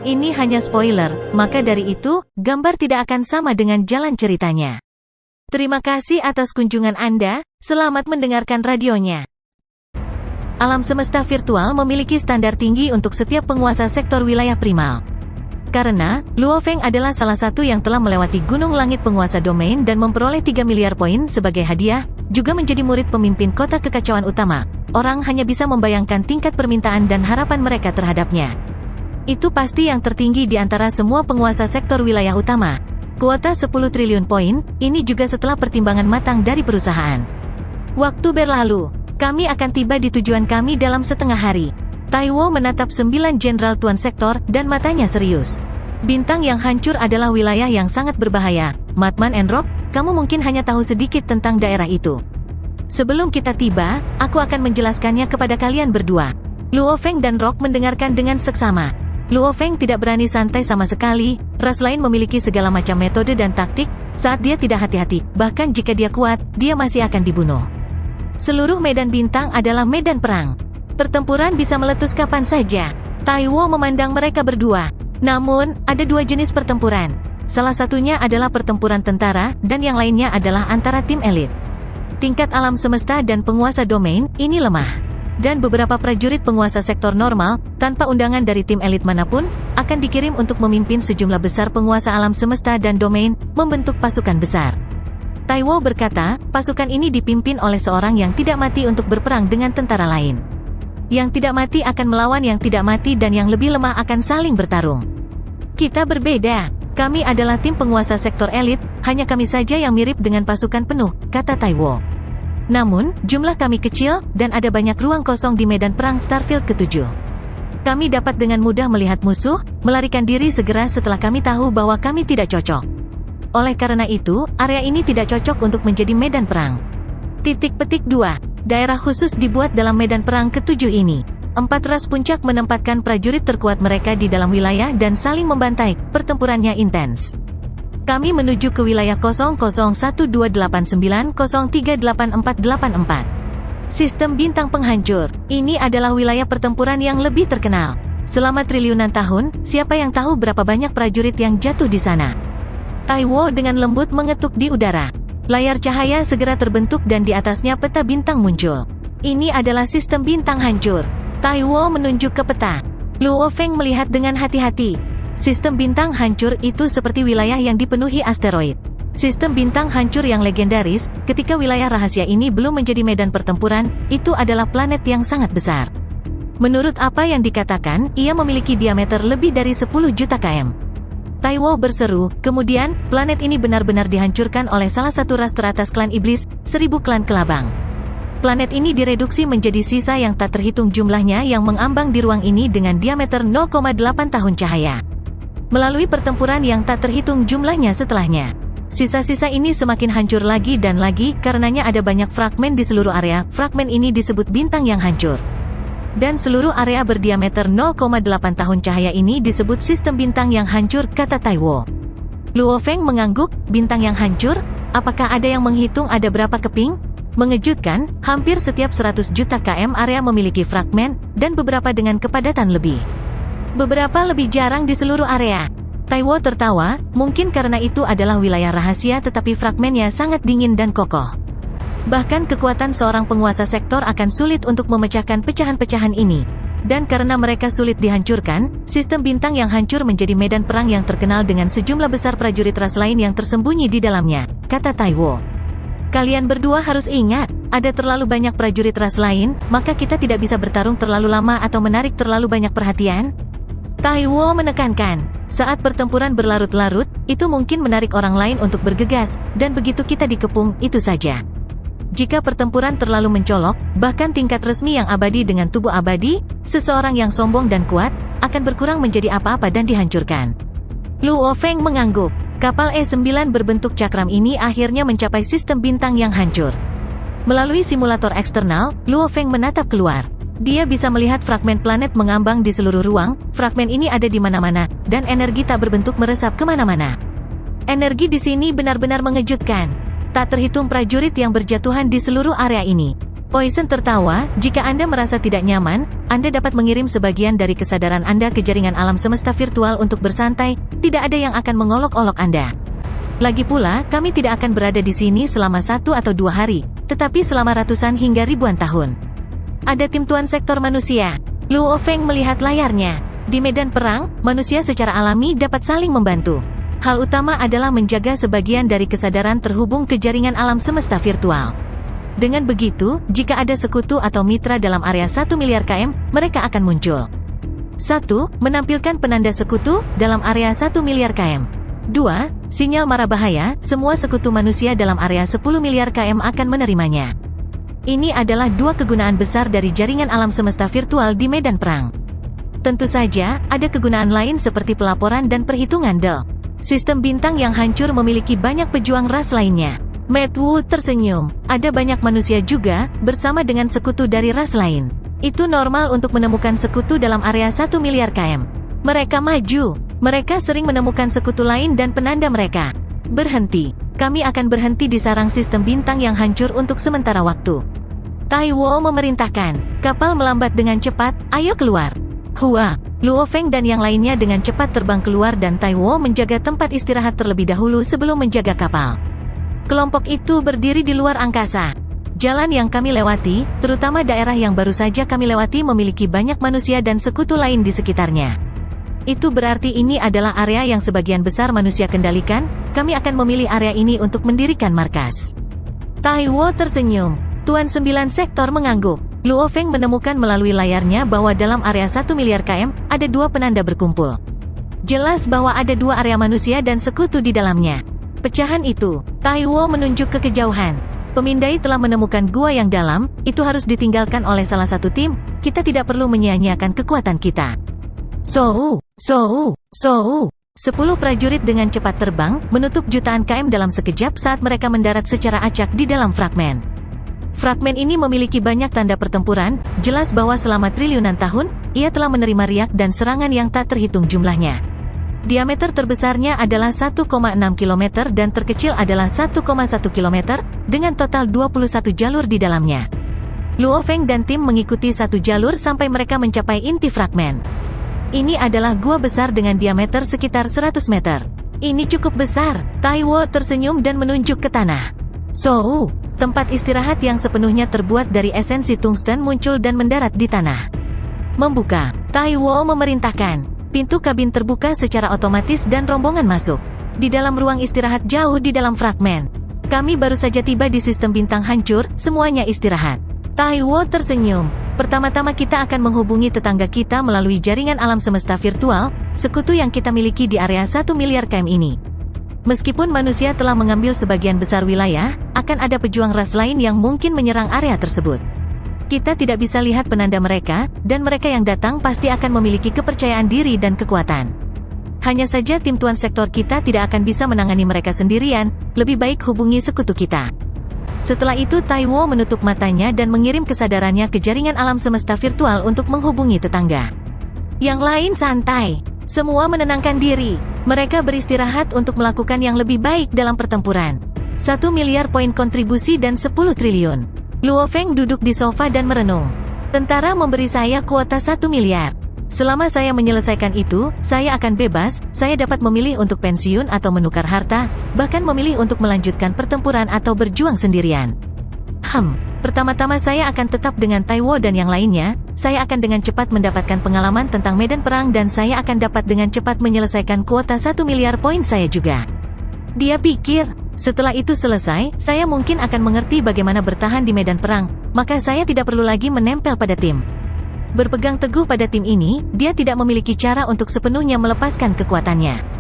Ini hanya spoiler, maka dari itu, gambar tidak akan sama dengan jalan ceritanya. Terima kasih atas kunjungan Anda, selamat mendengarkan radionya. Alam semesta virtual memiliki standar tinggi untuk setiap penguasa sektor wilayah primal. Karena, Luo Feng adalah salah satu yang telah melewati gunung langit penguasa domain dan memperoleh 3 miliar poin sebagai hadiah, juga menjadi murid pemimpin kota kekacauan utama. Orang hanya bisa membayangkan tingkat permintaan dan harapan mereka terhadapnya. Itu pasti yang tertinggi di antara semua penguasa sektor wilayah utama. Kuota 10 triliun poin, ini juga setelah pertimbangan matang dari perusahaan. Waktu berlalu, kami akan tiba di tujuan kami dalam setengah hari. Taiwo menatap 9 jenderal tuan sektor, dan matanya serius. Bintang yang hancur adalah wilayah yang sangat berbahaya. Madman and Rock, kamu mungkin hanya tahu sedikit tentang daerah itu. Sebelum kita tiba, aku akan menjelaskannya kepada kalian berdua. Luo Feng dan Rock mendengarkan dengan seksama. Luo Feng tidak berani santai sama sekali, ras lain memiliki segala macam metode dan taktik, saat dia tidak hati-hati, bahkan jika dia kuat, dia masih akan dibunuh. Seluruh medan bintang adalah medan perang. Pertempuran bisa meletus kapan saja. Taiwo memandang mereka berdua. Namun, ada dua jenis pertempuran. Salah satunya adalah pertempuran tentara, dan yang lainnya adalah antara tim elit. Tingkat alam semesta dan penguasa domain, ini lemah. Dan beberapa prajurit penguasa sektor normal, tanpa undangan dari tim elit manapun, akan dikirim untuk memimpin sejumlah besar penguasa alam semesta dan domain, membentuk pasukan besar. Taiwo berkata, pasukan ini dipimpin oleh seorang yang tidak mati untuk berperang dengan tentara lain. Yang tidak mati akan melawan yang tidak mati dan yang lebih lemah akan saling bertarung. Kita berbeda. Kami adalah tim penguasa sektor elit, hanya kami saja yang mirip dengan pasukan penuh, kata Taiwo. Namun, jumlah kami kecil, dan ada banyak ruang kosong di medan perang Starfield ke-7. Kami dapat dengan mudah melihat musuh, melarikan diri segera setelah kami tahu bahwa kami tidak cocok. Oleh karena itu, area ini tidak cocok untuk menjadi medan perang. Petik 2. Daerah khusus dibuat dalam medan perang ke-7 ini. 4 ras puncak menempatkan prajurit terkuat mereka di dalam wilayah dan saling membantai, pertempurannya intens. Kami menuju ke wilayah 001289038484. Sistem bintang penghancur. Ini adalah wilayah pertempuran yang lebih terkenal. Selama triliunan tahun, siapa yang tahu berapa banyak prajurit yang jatuh di sana? Taiwo dengan lembut mengetuk di udara. Layar cahaya segera terbentuk dan di atasnya peta bintang muncul. Ini adalah sistem bintang hancur. Taiwo menunjuk ke peta. Luo Feng melihat dengan hati-hati. Sistem bintang hancur itu seperti wilayah yang dipenuhi asteroid. Sistem bintang hancur yang legendaris, ketika wilayah rahasia ini belum menjadi medan pertempuran, itu adalah planet yang sangat besar. Menurut apa yang dikatakan, ia memiliki diameter lebih dari 10 juta km. Taiwo berseru, kemudian, planet ini benar-benar dihancurkan oleh salah satu ras teratas klan iblis, 1000 klan kelabang. Planet ini direduksi menjadi sisa yang tak terhitung jumlahnya yang mengambang di ruang ini dengan diameter 0,8 tahun cahaya. Melalui pertempuran yang tak terhitung jumlahnya setelahnya. Sisa-sisa ini semakin hancur lagi dan lagi, karenanya ada banyak fragmen di seluruh area, fragmen ini disebut bintang yang hancur. Dan seluruh area berdiameter 0,8 tahun cahaya ini disebut sistem bintang yang hancur, kata Taiwo. Luo Feng mengangguk, bintang yang hancur? Apakah ada yang menghitung ada berapa keping? Mengejutkan, hampir setiap 100 juta km area memiliki fragmen, dan beberapa dengan kepadatan lebih. Beberapa lebih jarang di seluruh area. Taiwo tertawa, mungkin karena itu adalah wilayah rahasia tetapi fragmennya sangat dingin dan kokoh. Bahkan kekuatan seorang penguasa sektor akan sulit untuk memecahkan pecahan-pecahan ini. Dan karena mereka sulit dihancurkan, sistem bintang yang hancur menjadi medan perang yang terkenal dengan sejumlah besar prajurit ras lain yang tersembunyi di dalamnya, kata Taiwo. Kalian berdua harus ingat, ada terlalu banyak prajurit ras lain, maka kita tidak bisa bertarung terlalu lama atau menarik terlalu banyak perhatian. Taiwo menekankan, saat pertempuran berlarut-larut, itu mungkin menarik orang lain untuk bergegas, dan begitu kita dikepung, itu saja. Jika pertempuran terlalu mencolok, bahkan tingkat resmi yang abadi dengan tubuh abadi, seseorang yang sombong dan kuat, akan berkurang menjadi apa-apa dan dihancurkan. Luo Feng mengangguk. Kapal E9 berbentuk cakram ini akhirnya mencapai sistem bintang yang hancur. Melalui simulator eksternal, Luo Feng menatap keluar. Dia bisa melihat fragmen planet mengambang di seluruh ruang, fragmen ini ada di mana-mana, dan energi tak berbentuk meresap kemana-mana. Energi di sini benar-benar mengejutkan. Tak terhitung prajurit yang berjatuhan di seluruh area ini. Poison tertawa, jika Anda merasa tidak nyaman, Anda dapat mengirim sebagian dari kesadaran Anda ke jaringan alam semesta virtual untuk bersantai, tidak ada yang akan mengolok-olok Anda. Lagi pula, kami tidak akan berada di sini selama 1 atau 2 hari, tetapi selama ratusan hingga ribuan tahun. Ada tim tuan sektor manusia. Luo Feng melihat layarnya. Di medan perang, manusia secara alami dapat saling membantu. Hal utama adalah menjaga sebagian dari kesadaran terhubung ke jaringan alam semesta virtual. Dengan begitu, jika ada sekutu atau mitra dalam area 1 miliar km, mereka akan muncul. 1. Menampilkan penanda sekutu dalam area 1 miliar km. 2. Sinyal mara bahaya, semua sekutu manusia dalam area 10 miliar km akan menerimanya. Ini adalah 2 kegunaan besar dari jaringan alam semesta virtual di medan perang. Tentu saja, ada kegunaan lain seperti pelaporan dan perhitungan Del. Sistem bintang yang hancur memiliki banyak pejuang ras lainnya. Matt Wu tersenyum. Ada banyak manusia juga, bersama dengan sekutu dari ras lain. Itu normal untuk menemukan sekutu dalam area 1 miliar km. Mereka maju. Mereka sering menemukan sekutu lain dan penanda mereka. Berhenti. Kami akan berhenti di sarang sistem bintang yang hancur untuk sementara waktu. Tai Wo memerintahkan. Kapal melambat dengan cepat, ayo keluar. Hua, Luo Feng dan yang lainnya dengan cepat terbang keluar dan Tai Wo menjaga tempat istirahat terlebih dahulu sebelum menjaga kapal. Kelompok itu berdiri di luar angkasa. Jalan yang kami lewati, terutama daerah yang baru saja kami lewati memiliki banyak manusia dan sekutu lain di sekitarnya. Itu berarti ini adalah area yang sebagian besar manusia kendalikan, kami akan memilih area ini untuk mendirikan markas. Tai Wo tersenyum. Tuan 9 sektor mengangguk. Luo Feng menemukan melalui layarnya bahwa dalam area 1 miliar km, ada 2 penanda berkumpul. Jelas bahwa ada 2 area manusia dan sekutu di dalamnya. Pecahan itu, Tai Wo menunjuk ke kejauhan. Pemindai telah menemukan gua yang dalam, itu harus ditinggalkan oleh salah satu tim, kita tidak perlu menyia-nyiakan kekuatan kita. 10 prajurit dengan cepat terbang, menutup jutaan km dalam sekejap saat mereka mendarat secara acak di dalam fragmen. Fragmen ini memiliki banyak tanda pertempuran, jelas bahwa selama triliunan tahun, ia telah menerima riak dan serangan yang tak terhitung jumlahnya. Diameter terbesarnya adalah 1,6 km dan terkecil adalah 1,1 km, dengan total 21 jalur di dalamnya. Luo Feng dan tim mengikuti satu jalur sampai mereka mencapai inti fragmen. Ini adalah gua besar dengan diameter sekitar 100 meter. Ini cukup besar. Tai Wo tersenyum dan menunjuk ke tanah. Tempat istirahat yang sepenuhnya terbuat dari esensi tungsten muncul dan mendarat di tanah. Membuka. Tai Wo memerintahkan. Pintu kabin terbuka secara otomatis dan rombongan masuk. Di dalam ruang istirahat jauh di dalam fragmen. Kami baru saja tiba di sistem bintang hancur, semuanya istirahat. Tai Wo tersenyum. Pertama-tama kita akan menghubungi tetangga kita melalui jaringan alam semesta virtual, sekutu yang kita miliki di area 1 miliar km ini. Meskipun manusia telah mengambil sebagian besar wilayah, akan ada pejuang ras lain yang mungkin menyerang area tersebut. Kita tidak bisa lihat penanda mereka, dan mereka yang datang pasti akan memiliki kepercayaan diri dan kekuatan. Hanya saja tim tuan sektor kita tidak akan bisa menangani mereka sendirian, lebih baik hubungi sekutu kita. Setelah itu Tai Wo menutup matanya dan mengirim kesadarannya ke jaringan alam semesta virtual untuk menghubungi tetangga. Yang lain santai. Semua menenangkan diri. Mereka beristirahat untuk melakukan yang lebih baik dalam pertempuran. 1 miliar poin kontribusi dan 10 triliun. Luo Feng duduk di sofa dan merenung. Tentara memberi saya kuota 1 miliar. Selama saya menyelesaikan itu, saya akan bebas, saya dapat memilih untuk pensiun atau menukar harta, bahkan memilih untuk melanjutkan pertempuran atau berjuang sendirian. Pertama-tama saya akan tetap dengan Tai Wo dan yang lainnya, saya akan dengan cepat mendapatkan pengalaman tentang medan perang dan saya akan dapat dengan cepat menyelesaikan kuota 1 miliar poin saya juga. Dia pikir, setelah itu selesai, saya mungkin akan mengerti bagaimana bertahan di medan perang, maka saya tidak perlu lagi menempel pada tim. Berpegang teguh pada tim ini, dia tidak memiliki cara untuk sepenuhnya melepaskan kekuatannya.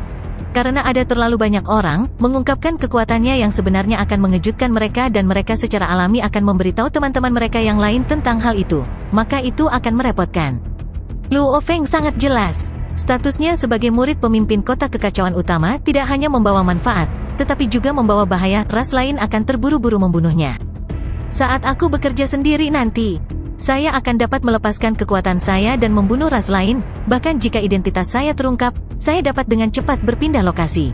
Karena ada terlalu banyak orang, mengungkapkan kekuatannya yang sebenarnya akan mengejutkan mereka dan mereka secara alami akan memberitahu teman-teman mereka yang lain tentang hal itu, maka itu akan merepotkan. Luo Feng sangat jelas. Statusnya sebagai murid pemimpin kota kekacauan utama tidak hanya membawa manfaat, tetapi juga membawa bahaya, ras lain akan terburu-buru membunuhnya. Saat aku bekerja sendiri nanti, saya akan dapat melepaskan kekuatan saya dan membunuh ras lain, bahkan jika identitas saya terungkap, saya dapat dengan cepat berpindah lokasi.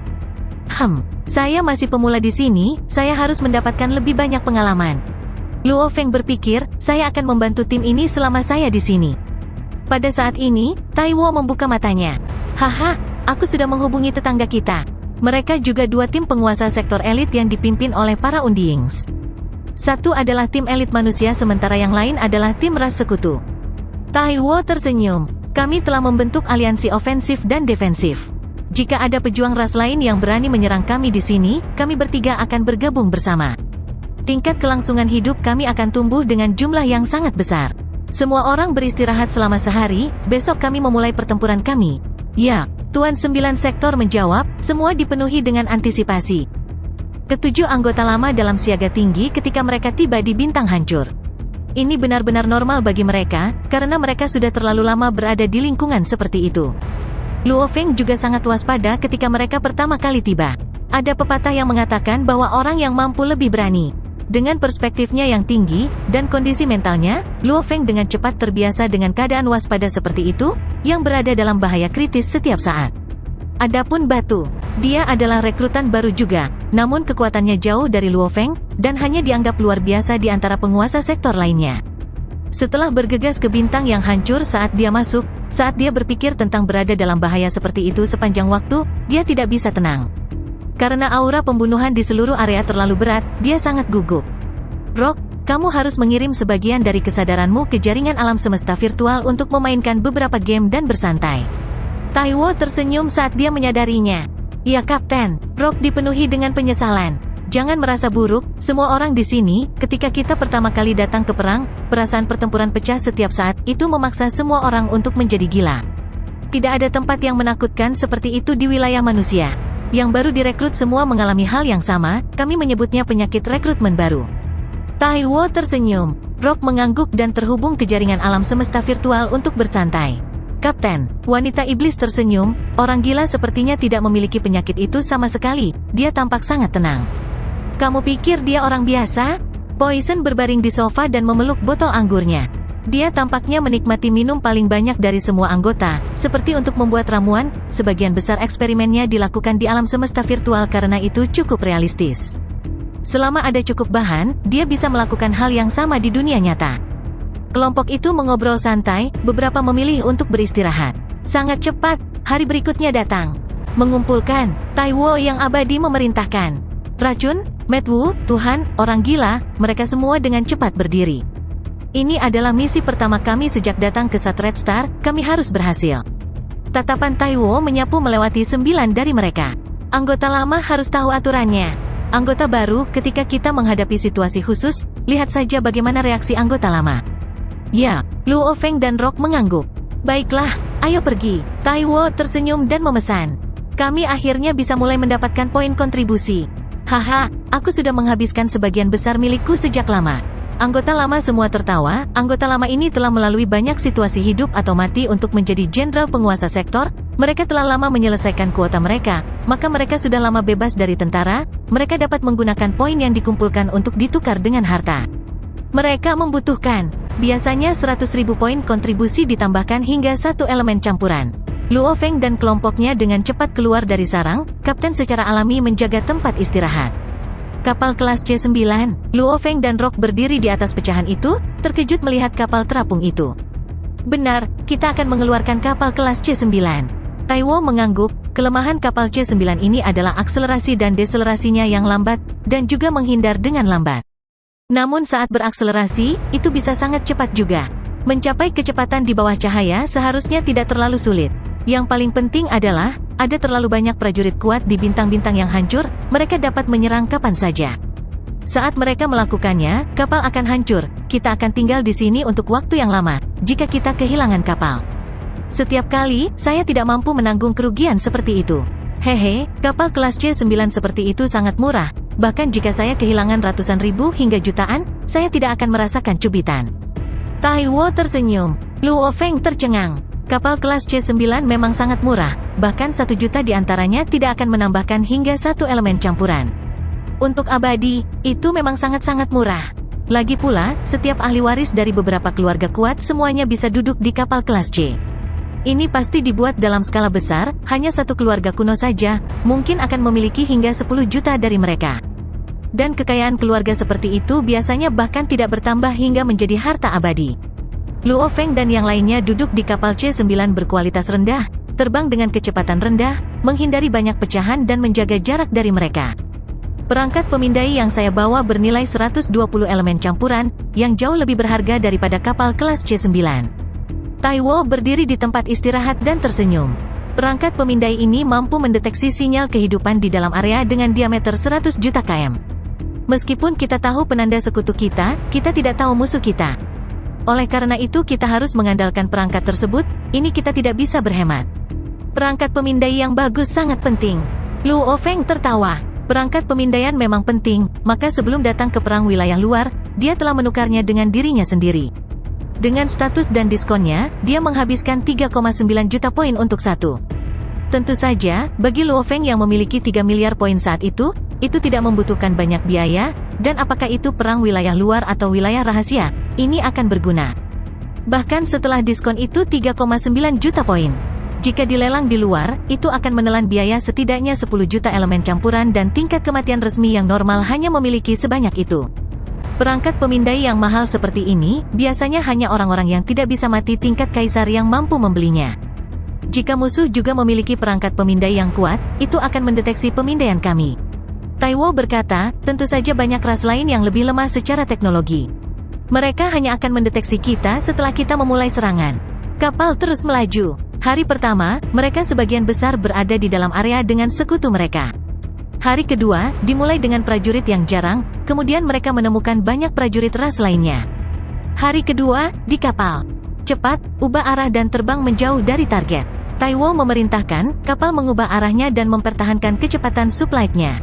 Saya masih pemula di sini, saya harus mendapatkan lebih banyak pengalaman. Luo Feng berpikir, saya akan membantu tim ini selama saya di sini. Pada saat ini, Taiwo membuka matanya. Haha, aku sudah menghubungi tetangga kita. Mereka juga dua tim penguasa sektor elit yang dipimpin oleh para Undiings. Satu adalah tim elit manusia sementara yang lain adalah tim ras sekutu. Taiwo tersenyum. Kami telah membentuk aliansi ofensif dan defensif. Jika ada pejuang ras lain yang berani menyerang kami di sini, kami bertiga akan bergabung bersama. Tingkat kelangsungan hidup kami akan tumbuh dengan jumlah yang sangat besar. Semua orang beristirahat selama sehari, besok kami memulai pertempuran kami. Ya, Tuan 9 Sektor menjawab, semua dipenuhi dengan antisipasi. Ketujuh anggota lama dalam siaga tinggi ketika mereka tiba di Bintang Hancur. Ini benar-benar normal bagi mereka, karena mereka sudah terlalu lama berada di lingkungan seperti itu. Luo Feng juga sangat waspada ketika mereka pertama kali tiba. Ada pepatah yang mengatakan bahwa orang yang mampu lebih berani. Dengan perspektifnya yang tinggi, dan kondisi mentalnya, Luo Feng dengan cepat terbiasa dengan keadaan waspada seperti itu, yang berada dalam bahaya kritis setiap saat. Adapun Batu, dia adalah rekrutan baru juga, namun kekuatannya jauh dari Luo Feng, dan hanya dianggap luar biasa di antara penguasa sektor lainnya. Setelah bergegas ke bintang yang hancur saat dia masuk, saat dia berpikir tentang berada dalam bahaya seperti itu sepanjang waktu, dia tidak bisa tenang. Karena aura pembunuhan di seluruh area terlalu berat, dia sangat gugup. Rock, kamu harus mengirim sebagian dari kesadaranmu ke jaringan alam semesta virtual untuk memainkan beberapa game dan bersantai. Taiwo tersenyum saat dia menyadarinya. Ya Kapten, Rock dipenuhi dengan penyesalan. Jangan merasa buruk, semua orang di sini, ketika kita pertama kali datang ke perang, perasaan pertempuran pecah setiap saat, itu memaksa semua orang untuk menjadi gila. Tidak ada tempat yang menakutkan seperti itu di wilayah manusia. Yang baru direkrut semua mengalami hal yang sama, kami menyebutnya penyakit rekrutmen baru. Taiwo tersenyum. Rock mengangguk dan terhubung ke jaringan alam semesta virtual untuk bersantai. Kapten, wanita iblis tersenyum, orang gila sepertinya tidak memiliki penyakit itu sama sekali, dia tampak sangat tenang. Kamu pikir dia orang biasa? Poison berbaring di sofa dan memeluk botol anggurnya. Dia tampaknya menikmati minum paling banyak dari semua anggota, seperti untuk membuat ramuan, sebagian besar eksperimennya dilakukan di alam semesta virtual karena itu cukup realistis. Selama ada cukup bahan, dia bisa melakukan hal yang sama di dunia nyata. Kelompok itu mengobrol santai, beberapa memilih untuk beristirahat. Sangat cepat, hari berikutnya datang. Mengumpulkan, Taiwo yang abadi memerintahkan. Racun, Matt Wu, Tuhan, orang gila, mereka semua dengan cepat berdiri. Ini adalah misi pertama kami sejak datang ke Sat Red Star, kami harus berhasil. Tatapan Taiwo menyapu melewati 9 dari mereka. Anggota lama harus tahu aturannya. Anggota baru, ketika kita menghadapi situasi khusus, lihat saja bagaimana reaksi anggota lama. Ya, Luo Feng dan Rock mengangguk. Baiklah, ayo pergi. Taiwo tersenyum dan memesan. Kami akhirnya bisa mulai mendapatkan poin kontribusi. Haha, aku sudah menghabiskan sebagian besar milikku sejak lama. Anggota lama semua tertawa, anggota lama ini telah melalui banyak situasi hidup atau mati untuk menjadi jenderal penguasa sektor, mereka telah lama menyelesaikan kuota mereka, maka mereka sudah lama bebas dari tentara, mereka dapat menggunakan poin yang dikumpulkan untuk ditukar dengan harta. Mereka membutuhkan, biasanya 100.000 poin kontribusi ditambahkan hingga 1 elemen campuran. Luo Feng dan kelompoknya dengan cepat keluar dari sarang, kapten secara alami menjaga tempat istirahat. Kapal kelas C9, Luo Feng dan Rock berdiri di atas pecahan itu, terkejut melihat kapal terapung itu. Benar, kita akan mengeluarkan kapal kelas C9. Taiwo mengangguk, kelemahan kapal C9 ini adalah akselerasi dan deselerasinya yang lambat, dan juga menghindar dengan lambat. Namun saat berakselerasi, itu bisa sangat cepat juga. Mencapai kecepatan di bawah cahaya seharusnya tidak terlalu sulit. Yang paling penting adalah, ada terlalu banyak prajurit kuat di bintang-bintang yang hancur, mereka dapat menyerang kapan saja. Saat mereka melakukannya, kapal akan hancur, kita akan tinggal di sini untuk waktu yang lama, jika kita kehilangan kapal. Setiap kali, saya tidak mampu menanggung kerugian seperti itu. Hehe, kapal kelas C9 seperti itu sangat murah, bahkan jika saya kehilangan ratusan ribu hingga jutaan, saya tidak akan merasakan cubitan. Taiwo tersenyum, Luo Feng tercengang. Kapal kelas C9 memang sangat murah, bahkan 1 juta diantaranya tidak akan menambahkan hingga 1 elemen campuran. Untuk abadi, itu memang sangat-sangat murah. Lagi pula, setiap ahli waris dari beberapa keluarga kuat semuanya bisa duduk di kapal kelas C. Ini pasti dibuat dalam skala besar, hanya satu keluarga kuno saja, mungkin akan memiliki hingga 10 juta dari mereka. Dan kekayaan keluarga seperti itu biasanya bahkan tidak bertambah hingga menjadi harta abadi. Luo Feng dan yang lainnya duduk di kapal C9 berkualitas rendah, terbang dengan kecepatan rendah, menghindari banyak pecahan dan menjaga jarak dari mereka. Perangkat pemindai yang saya bawa bernilai 120 elemen campuran, yang jauh lebih berharga daripada kapal kelas C9. Taiwo berdiri di tempat istirahat dan tersenyum. Perangkat pemindai ini mampu mendeteksi sinyal kehidupan di dalam area dengan diameter 100 juta km. Meskipun kita tahu penanda sekutu kita tidak tahu musuh kita. Oleh karena itu kita harus mengandalkan perangkat tersebut, ini kita tidak bisa berhemat. Perangkat pemindai yang bagus sangat penting. Luo Feng tertawa. Perangkat pemindaian memang penting, maka sebelum datang ke perang wilayah luar, dia telah menukarnya dengan dirinya sendiri. Dengan status dan diskonnya, dia menghabiskan 3,9 juta poin untuk satu. Tentu saja, bagi Luo Feng yang memiliki 3 miliar poin saat itu tidak membutuhkan banyak biaya, dan apakah itu perang wilayah luar atau wilayah rahasia, ini akan berguna. Bahkan setelah diskon itu 3,9 juta poin. Jika dilelang di luar, itu akan menelan biaya setidaknya 10 juta elemen campuran dan tingkat kematian resmi yang normal hanya memiliki sebanyak itu. Perangkat pemindai yang mahal seperti ini, biasanya hanya orang-orang yang tidak bisa mati tingkat kaisar yang mampu membelinya. Jika musuh juga memiliki perangkat pemindai yang kuat, itu akan mendeteksi pemindaian kami. Taiwo berkata, tentu saja banyak ras lain yang lebih lemah secara teknologi. Mereka hanya akan mendeteksi kita setelah kita memulai serangan. Kapal terus melaju. Hari pertama, mereka sebagian besar berada di dalam area dengan sekutu mereka. Hari kedua, dimulai dengan prajurit yang jarang, kemudian mereka menemukan banyak prajurit ras lainnya. Hari kedua, di kapal. Cepat, ubah arah dan terbang menjauh dari target. Taiwo memerintahkan, kapal mengubah arahnya dan mempertahankan kecepatan sublight-nya.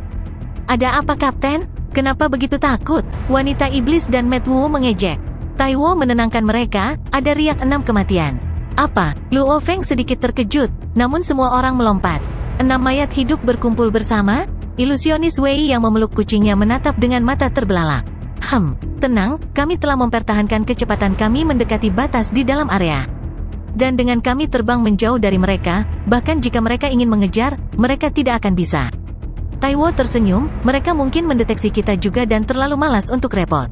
Ada apa Kapten? Kenapa begitu takut? Wanita iblis dan Matt Wu mengejek. Taiwo menenangkan mereka, ada riak 6 kematian. Apa? Luo Feng sedikit terkejut, namun semua orang melompat. 6 mayat hidup berkumpul bersama? Ilusionis Wei yang memeluk kucingnya menatap dengan mata terbelalak. Tenang, kami telah mempertahankan kecepatan kami mendekati batas di dalam area. Dan dengan kami terbang menjauh dari mereka, bahkan jika mereka ingin mengejar, mereka tidak akan bisa. Taiwo tersenyum, mereka mungkin mendeteksi kita juga dan terlalu malas untuk repot.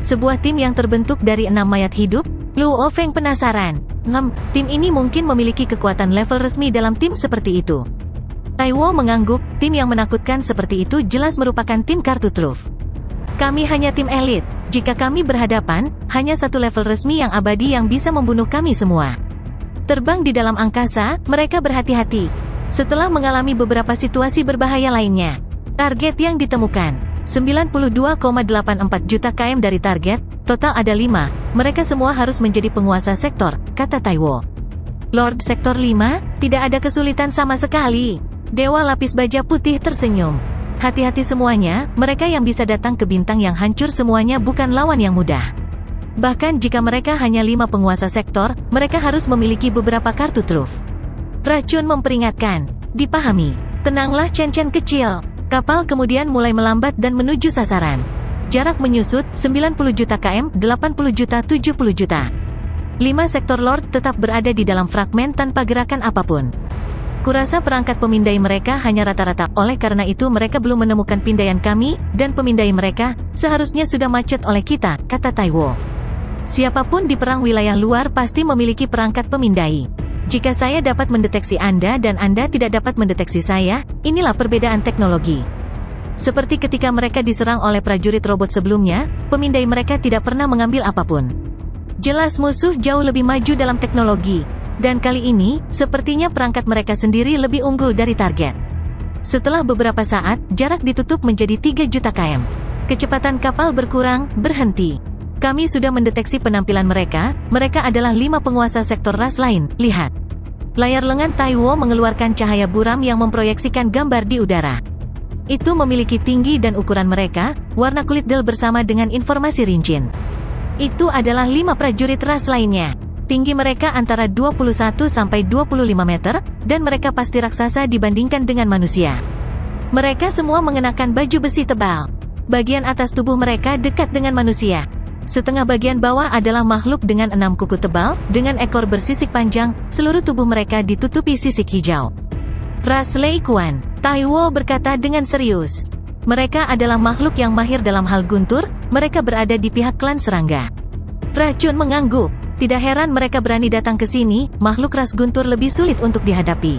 Sebuah tim yang terbentuk dari 6 mayat hidup? Luo Feng penasaran. Tim ini mungkin memiliki kekuatan level resmi dalam tim seperti itu. Taiwo mengangguk, tim yang menakutkan seperti itu jelas merupakan tim kartu truf. Kami hanya tim elit. Jika kami berhadapan, hanya satu level resmi yang abadi yang bisa membunuh kami semua. Terbang di dalam angkasa, mereka berhati-hati. Setelah mengalami beberapa situasi berbahaya lainnya. Target yang ditemukan, 92,84 juta km dari target, total ada 5, mereka semua harus menjadi penguasa sektor, kata Taiwo. Lord Sektor 5, tidak ada kesulitan sama sekali. Dewa Lapis Baja Putih tersenyum. Hati-hati semuanya, mereka yang bisa datang ke bintang yang hancur semuanya bukan lawan yang mudah. Bahkan jika mereka hanya 5 penguasa sektor, mereka harus memiliki beberapa kartu truf. Racun memperingatkan. Dipahami. Tenanglah Chen kecil. Kapal kemudian mulai melambat dan menuju sasaran. Jarak menyusut, 90 juta km, 80 juta, 70 juta. 5 sektor Lord tetap berada di dalam fragmen tanpa gerakan apapun. Kurasa perangkat pemindai mereka hanya rata-rata, oleh karena itu mereka belum menemukan pindaian kami, dan pemindai mereka, seharusnya sudah macet oleh kita, kata Taiwo. Siapapun di perang wilayah luar pasti memiliki perangkat pemindai. Jika saya dapat mendeteksi Anda dan Anda tidak dapat mendeteksi saya, inilah perbedaan teknologi. Seperti ketika mereka diserang oleh prajurit robot sebelumnya, pemindai mereka tidak pernah mengambil apapun. Jelas musuh jauh lebih maju dalam teknologi. Dan kali ini, sepertinya perangkat mereka sendiri lebih unggul dari target. Setelah beberapa saat, jarak ditutup menjadi 3 juta km. Kecepatan kapal berkurang, berhenti. Kami sudah mendeteksi penampilan mereka adalah 5 penguasa sektor ras lain, lihat. Layar lengan Taiwo mengeluarkan cahaya buram yang memproyeksikan gambar di udara. Itu memiliki tinggi dan ukuran mereka, warna kulit del bersama dengan informasi rincian. Itu adalah 5 prajurit ras lainnya. Tinggi mereka antara 21 sampai 25 meter, dan mereka pasti raksasa dibandingkan dengan manusia. Mereka semua mengenakan baju besi tebal. Bagian atas tubuh mereka dekat dengan manusia. Setengah bagian bawah adalah makhluk dengan 6 kuku tebal, dengan ekor bersisik panjang, seluruh tubuh mereka ditutupi sisik hijau. Ras Lei Kuan, Taiwo berkata dengan serius. Mereka adalah makhluk yang mahir dalam hal guntur, mereka berada di pihak klan serangga. Racun mengangguk. Tidak heran mereka berani datang ke sini, makhluk ras guntur lebih sulit untuk dihadapi.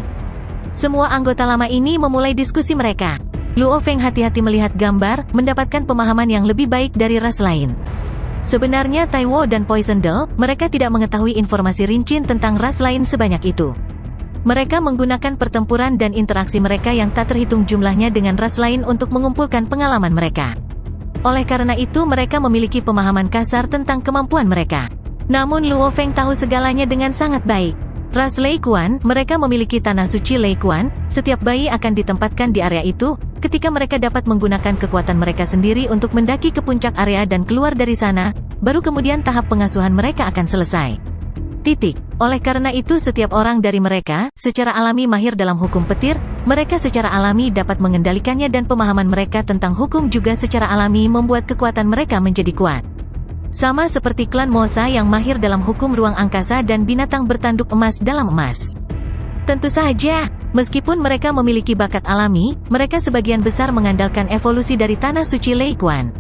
Semua anggota lama ini memulai diskusi mereka. Luo Feng hati-hati melihat gambar, mendapatkan pemahaman yang lebih baik dari ras lain. Sebenarnya Taiwo dan Poison Doll, mereka tidak mengetahui informasi rinci tentang ras lain sebanyak itu. Mereka menggunakan pertempuran dan interaksi mereka yang tak terhitung jumlahnya dengan ras lain untuk mengumpulkan pengalaman mereka. Oleh karena itu mereka memiliki pemahaman kasar tentang kemampuan mereka. Namun Luo Feng tahu segalanya dengan sangat baik. Ras Lei Kuan, mereka memiliki tanah suci Lei Kuan, setiap bayi akan ditempatkan di area itu, ketika mereka dapat menggunakan kekuatan mereka sendiri untuk mendaki ke puncak area dan keluar dari sana, baru kemudian tahap pengasuhan mereka akan selesai. Titik. Oleh karena itu setiap orang dari mereka, secara alami mahir dalam hukum petir, mereka secara alami dapat mengendalikannya dan pemahaman mereka tentang hukum juga secara alami membuat kekuatan mereka menjadi kuat. Sama seperti klan Mosa yang mahir dalam hukum ruang angkasa dan binatang bertanduk emas dalam emas. Tentu saja, meskipun mereka memiliki bakat alami, mereka sebagian besar mengandalkan evolusi dari tanah suci Lei Kuan.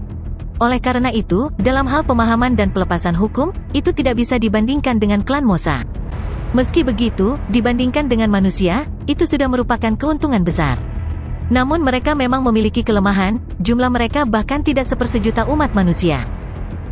Oleh karena itu, dalam hal pemahaman dan pelepasan hukum, itu tidak bisa dibandingkan dengan klan Mosa. Meski begitu, dibandingkan dengan manusia, itu sudah merupakan keuntungan besar. Namun mereka memang memiliki kelemahan, jumlah mereka bahkan tidak sepersejuta umat manusia.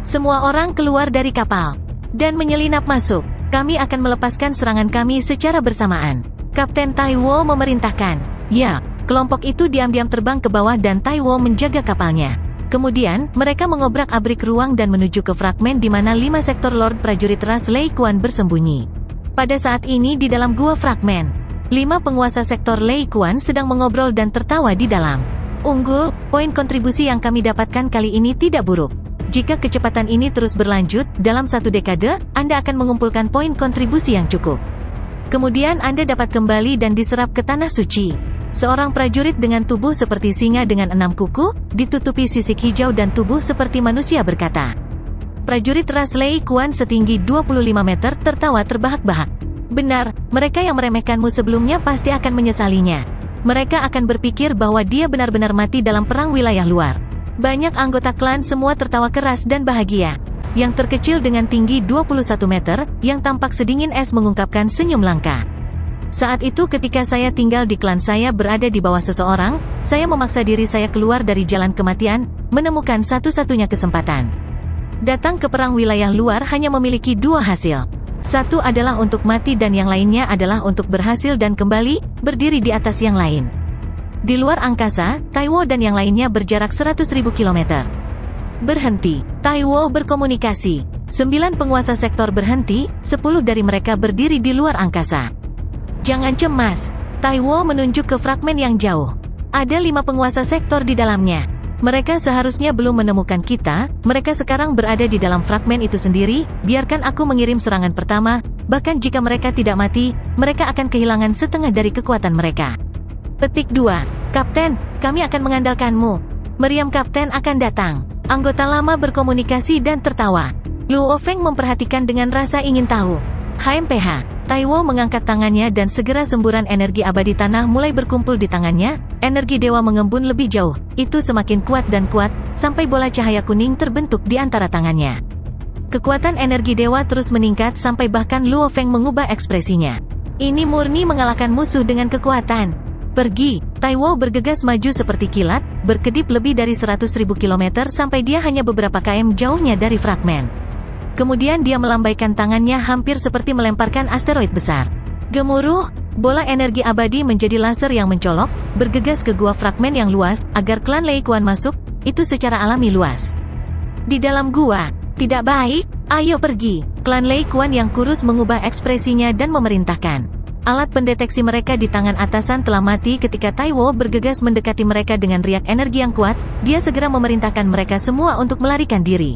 Semua orang keluar dari kapal dan menyelinap masuk. Kami akan melepaskan serangan kami secara bersamaan. Kapten Taiwo memerintahkan. Ya, kelompok itu diam-diam terbang ke bawah dan Taiwo menjaga kapalnya. Kemudian, mereka mengobrak-abrik ruang dan menuju ke fragmen di mana 5 sektor Lord prajurit ras Lei Kuan bersembunyi. Pada saat ini di dalam gua fragmen, 5 penguasa sektor Lei Kuan sedang mengobrol dan tertawa di dalam. Unggul, poin kontribusi yang kami dapatkan kali ini tidak buruk. Jika kecepatan ini terus berlanjut, dalam 1 dekade, Anda akan mengumpulkan poin kontribusi yang cukup. Kemudian Anda dapat kembali dan diserap ke tanah suci. Seorang prajurit dengan tubuh seperti singa dengan 6 kuku, ditutupi sisik hijau dan tubuh seperti manusia berkata. Prajurit ras Lei Kuan setinggi 25 meter tertawa terbahak-bahak. Benar, mereka yang meremehkanmu sebelumnya pasti akan menyesalinya. Mereka akan berpikir bahwa dia benar-benar mati dalam perang wilayah luar. Banyak anggota klan semua tertawa keras dan bahagia. Yang terkecil dengan tinggi 21 meter, yang tampak sedingin es mengungkapkan senyum langka. Saat itu ketika saya tinggal di klan saya berada di bawah seseorang, saya memaksa diri saya keluar dari jalan kematian, menemukan satu-satunya kesempatan. Datang ke perang wilayah luar hanya memiliki 2 hasil. Satu adalah untuk mati dan yang lainnya adalah untuk berhasil dan kembali, berdiri di atas yang lain. Di luar angkasa, Taiwo dan yang lainnya berjarak 100.000 km. Berhenti. Taiwo berkomunikasi. 9 penguasa sektor berhenti, 10 dari mereka berdiri di luar angkasa. Jangan cemas. Taiwo menunjuk ke fragmen yang jauh. Ada 5 penguasa sektor di dalamnya. Mereka seharusnya belum menemukan kita, mereka sekarang berada di dalam fragmen itu sendiri, biarkan aku mengirim serangan pertama, bahkan jika mereka tidak mati, mereka akan kehilangan setengah dari kekuatan mereka. Petik 2. Kapten, kami akan mengandalkanmu. Meriam Kapten akan datang. Anggota lama berkomunikasi dan tertawa. Luo Feng memperhatikan dengan rasa ingin tahu. HMPH. Taiwo mengangkat tangannya dan segera semburan energi abadi tanah mulai berkumpul di tangannya, energi dewa mengembun lebih jauh, itu semakin kuat dan kuat, sampai bola cahaya kuning terbentuk di antara tangannya. Kekuatan energi dewa terus meningkat sampai bahkan Luo Feng mengubah ekspresinya. Ini murni mengalahkan musuh dengan kekuatan. Pergi. Taiwo bergegas maju seperti kilat, berkedip lebih dari 100.000 km sampai dia hanya beberapa km jauhnya dari fragmen. Kemudian dia melambaikan tangannya hampir seperti melemparkan asteroid besar. Gemuruh, bola energi abadi menjadi laser yang mencolok, bergegas ke gua fragmen yang luas, agar klan Lei Kuan masuk, itu secara alami luas. Di dalam gua, tidak baik, ayo pergi. Klan Lei Kuan yang kurus mengubah ekspresinya dan memerintahkan. Alat pendeteksi mereka di tangan atasan telah mati ketika Taiwo bergegas mendekati mereka dengan riak energi yang kuat, dia segera memerintahkan mereka semua untuk melarikan diri.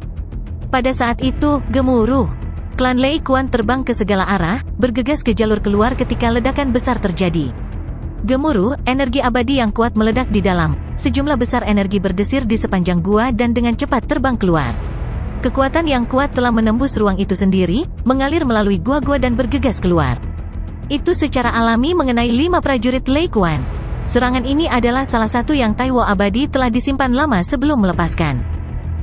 Pada saat itu, gemuruh. Klan Lei Kuan terbang ke segala arah, bergegas ke jalur keluar ketika ledakan besar terjadi. Gemuruh, energi abadi yang kuat meledak di dalam. Sejumlah besar energi berdesir di sepanjang gua dan dengan cepat terbang keluar. Kekuatan yang kuat telah menembus ruang itu sendiri, mengalir melalui gua-gua dan bergegas keluar. Itu secara alami mengenai 5 prajurit Lei Kuan. Serangan ini adalah salah satu yang Taiwo abadi telah disimpan lama sebelum melepaskan.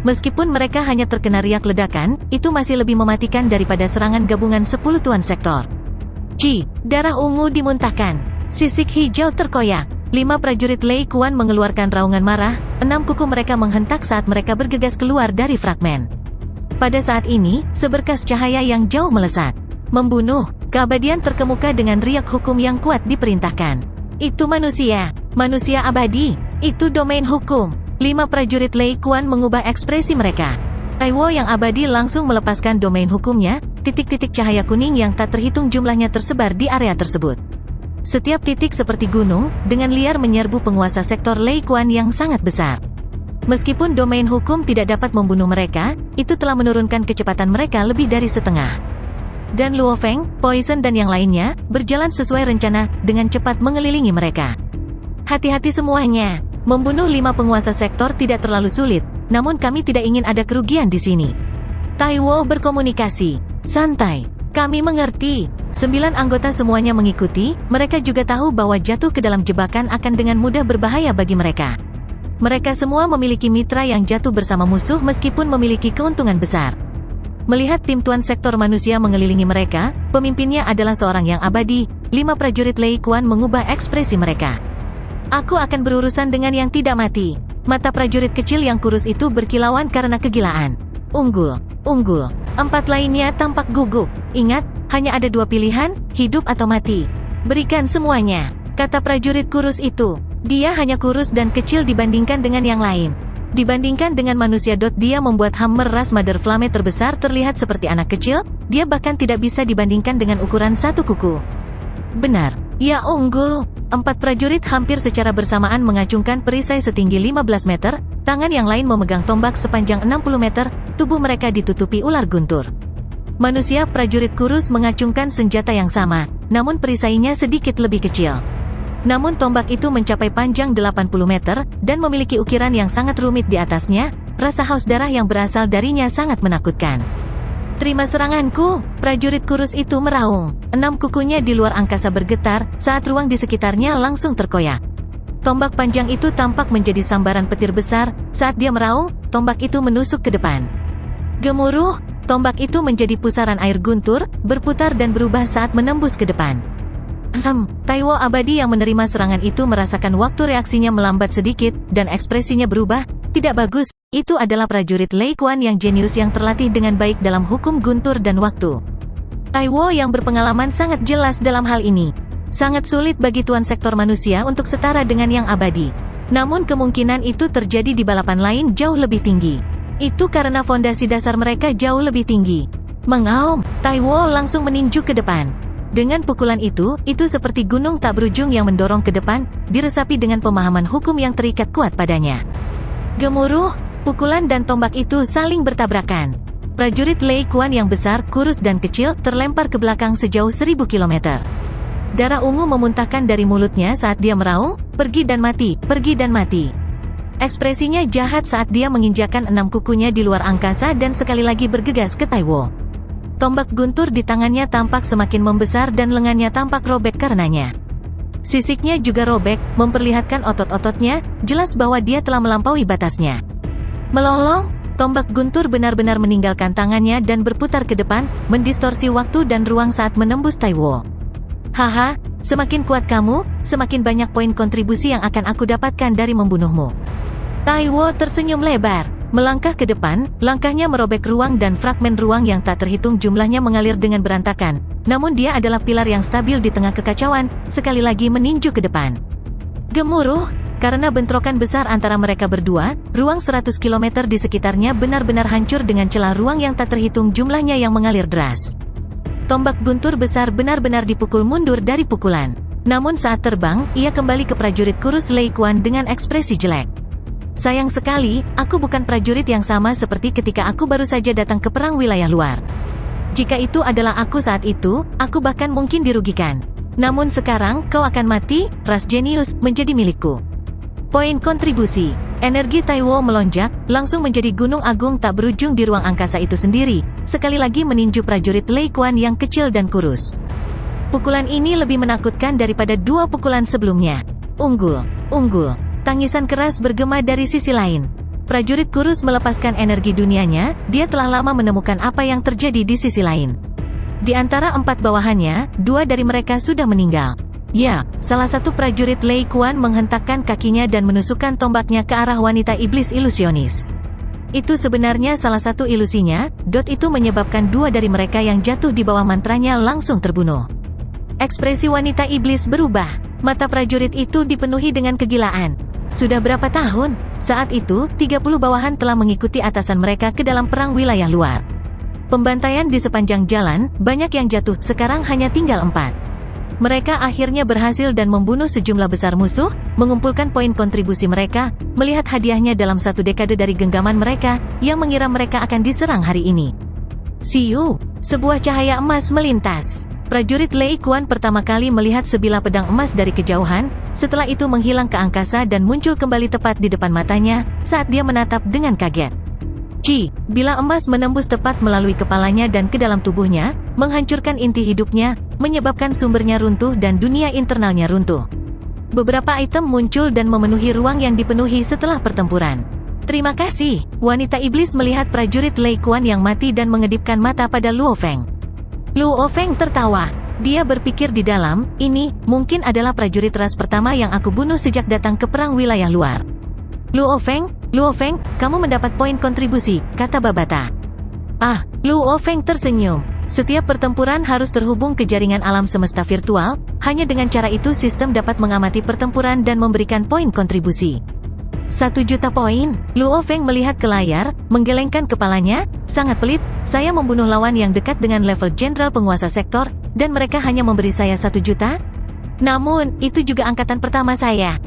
Meskipun mereka hanya terkena riak ledakan, itu masih lebih mematikan daripada serangan gabungan 10 tuan sektor. Darah ungu dimuntahkan. Sisik hijau terkoyak. 5 prajurit Lei Kuan mengeluarkan raungan marah, 6 kuku mereka menghentak saat mereka bergegas keluar dari fragmen. Pada saat ini, seberkas cahaya yang jauh melesat. Membunuh, keabadian terkemuka dengan riak hukum yang kuat diperintahkan. Itu manusia abadi, itu domain hukum. 5 prajurit Lei Kuan mengubah ekspresi mereka. Taiwo yang abadi langsung melepaskan domain hukumnya, titik-titik cahaya kuning yang tak terhitung jumlahnya tersebar di area tersebut. Setiap titik seperti gunung, dengan liar menyerbu penguasa sektor Lei Kuan yang sangat besar. Meskipun domain hukum tidak dapat membunuh mereka, itu telah menurunkan kecepatan mereka lebih dari setengah. Dan Luo Feng, Poison dan yang lainnya, berjalan sesuai rencana, dengan cepat mengelilingi mereka. Hati-hati semuanya. Membunuh 5 penguasa sektor tidak terlalu sulit, namun kami tidak ingin ada kerugian di sini. Taiwo berkomunikasi. Santai. Kami mengerti. 9 anggota semuanya mengikuti, mereka juga tahu bahwa jatuh ke dalam jebakan akan dengan mudah berbahaya bagi mereka. Mereka semua memiliki mitra yang jatuh bersama musuh meskipun memiliki keuntungan besar. Melihat tim tuan sektor manusia mengelilingi mereka, pemimpinnya adalah seorang yang abadi, 5 prajurit Lei Kuan mengubah ekspresi mereka. Aku akan berurusan dengan yang tidak mati. Mata prajurit kecil yang kurus itu berkilauan karena kegilaan. Unggul. 4 lainnya tampak gugup. Ingat, hanya ada 2 pilihan, hidup atau mati. Berikan semuanya, kata prajurit kurus itu. Dia hanya kurus dan kecil dibandingkan dengan yang lain. Dibandingkan dengan manusia. Dia membuat hammer ras Mother Flame terbesar terlihat seperti anak kecil, dia bahkan tidak bisa dibandingkan dengan ukuran satu kuku. Benar, ia unggul. 4 prajurit hampir secara bersamaan mengacungkan perisai setinggi 15 meter, tangan yang lain memegang tombak sepanjang 60 meter, tubuh mereka ditutupi ular guntur. Manusia prajurit kurus mengacungkan senjata yang sama, namun perisainya sedikit lebih kecil. Namun tombak itu mencapai panjang 80 meter, dan memiliki ukiran yang sangat rumit di atasnya, rasa haus darah yang berasal darinya sangat menakutkan. Terima seranganku, prajurit kurus itu meraung. 6 kukunya di luar angkasa bergetar, saat ruang di sekitarnya langsung terkoyak. Tombak panjang itu tampak menjadi sambaran petir besar, saat dia meraung, tombak itu menusuk ke depan. Gemuruh, tombak itu menjadi pusaran air guntur, berputar dan berubah saat menembus ke depan. Taiwo abadi yang menerima serangan itu merasakan waktu reaksinya melambat sedikit, dan ekspresinya berubah. Tidak bagus, itu adalah prajurit Lei Kuan yang jenius yang terlatih dengan baik dalam hukum guntur dan waktu. Taiwo yang berpengalaman sangat jelas dalam hal ini. Sangat sulit bagi tuan sektor manusia untuk setara dengan yang abadi. Namun kemungkinan itu terjadi di balapan lain jauh lebih tinggi. Itu karena fondasi dasar mereka jauh lebih tinggi. Mengaum, Taiwo langsung meninju ke depan. Dengan pukulan itu seperti gunung tak berujung yang mendorong ke depan, diresapi dengan pemahaman hukum yang terikat kuat padanya. Gemuruh, pukulan dan tombak itu saling bertabrakan. Prajurit Lei Kuan yang besar, kurus dan kecil terlempar ke belakang sejauh 1000 km. Darah ungu memuntahkan dari mulutnya saat dia meraung, pergi dan mati, pergi dan mati. Ekspresinya jahat saat dia menginjakan 6 kukunya di luar angkasa dan sekali lagi bergegas ke Taiwo. Tombak guntur di tangannya tampak semakin membesar dan lengannya tampak robek karenanya. Sisiknya juga robek, memperlihatkan otot-ototnya, jelas bahwa dia telah melampaui batasnya. Melolong, tombak guntur benar-benar meninggalkan tangannya dan berputar ke depan, mendistorsi waktu dan ruang saat menembus Taiwo. Haha, semakin kuat kamu, semakin banyak poin kontribusi yang akan aku dapatkan dari membunuhmu. Taiwo tersenyum lebar. Melangkah ke depan, langkahnya merobek ruang dan fragmen ruang yang tak terhitung jumlahnya mengalir dengan berantakan. Namun dia adalah pilar yang stabil di tengah kekacauan, sekali lagi meninju ke depan. Gemuruh, karena bentrokan besar antara mereka berdua, ruang 100 km di sekitarnya benar-benar hancur dengan celah ruang yang tak terhitung jumlahnya yang mengalir deras. Tombak guntur besar benar-benar dipukul mundur dari pukulan. Namun saat terbang, ia kembali ke prajurit kurus Lei Kuan dengan ekspresi jelek. Sayang sekali, aku bukan prajurit yang sama seperti ketika aku baru saja datang ke perang wilayah luar. Jika itu adalah aku saat itu, aku bahkan mungkin dirugikan. Namun sekarang, kau akan mati, ras jenius, menjadi milikku. Poin kontribusi. Energi Taiwo melonjak, langsung menjadi gunung agung tak berujung di ruang angkasa itu sendiri, sekali lagi meninju prajurit Lei Kuan yang kecil dan kurus. Pukulan ini lebih menakutkan daripada 2 pukulan sebelumnya. unggul, unggul. Tangisan keras bergema dari sisi lain. Prajurit kurus melepaskan energi dunianya, dia telah lama menemukan apa yang terjadi di sisi lain. Di antara 4 bawahannya, 2 dari mereka sudah meninggal. Ya, salah satu prajurit Lei Kuan menghentakkan kakinya dan menusukkan tombaknya ke arah wanita iblis ilusionis. Itu sebenarnya salah satu ilusinya, itu menyebabkan 2 dari mereka yang jatuh di bawah mantranya langsung terbunuh. Ekspresi wanita iblis berubah. Mata prajurit itu dipenuhi dengan kegilaan. Sudah berapa tahun? Saat itu, 30 bawahan telah mengikuti atasan mereka ke dalam perang wilayah luar. Pembantaian di sepanjang jalan, banyak yang jatuh, sekarang hanya tinggal 4. Mereka akhirnya berhasil dan membunuh sejumlah besar musuh, mengumpulkan poin kontribusi mereka, melihat hadiahnya dalam 1 dekade dari genggaman mereka, yang mengira mereka akan diserang hari ini. Siu, sebuah cahaya emas melintas. Prajurit Lei Kuan pertama kali melihat sebilah pedang emas dari kejauhan, setelah itu menghilang ke angkasa dan muncul kembali tepat di depan matanya, saat dia menatap dengan kaget. Bila emas menembus tepat melalui kepalanya dan ke dalam tubuhnya, menghancurkan inti hidupnya, menyebabkan sumbernya runtuh dan dunia internalnya runtuh. Beberapa item muncul dan memenuhi ruang yang dipenuhi setelah pertempuran. Terima kasih, wanita iblis melihat prajurit Lei Kuan yang mati dan mengedipkan mata pada Luo Feng. Luo Feng tertawa. Dia berpikir di dalam, ini, mungkin adalah prajurit ras pertama yang aku bunuh sejak datang ke perang wilayah luar. Luo Feng, kamu mendapat poin kontribusi, kata Babata. Luo Feng tersenyum. Setiap pertempuran harus terhubung ke jaringan alam semesta virtual, hanya dengan cara itu sistem dapat mengamati pertempuran dan memberikan poin kontribusi. 1 juta poin. Luo Feng melihat ke layar, menggelengkan kepalanya, sangat pelit, saya membunuh lawan yang dekat dengan level jenderal penguasa sektor, dan mereka hanya memberi saya 1 juta? Namun, itu juga angkatan pertama saya.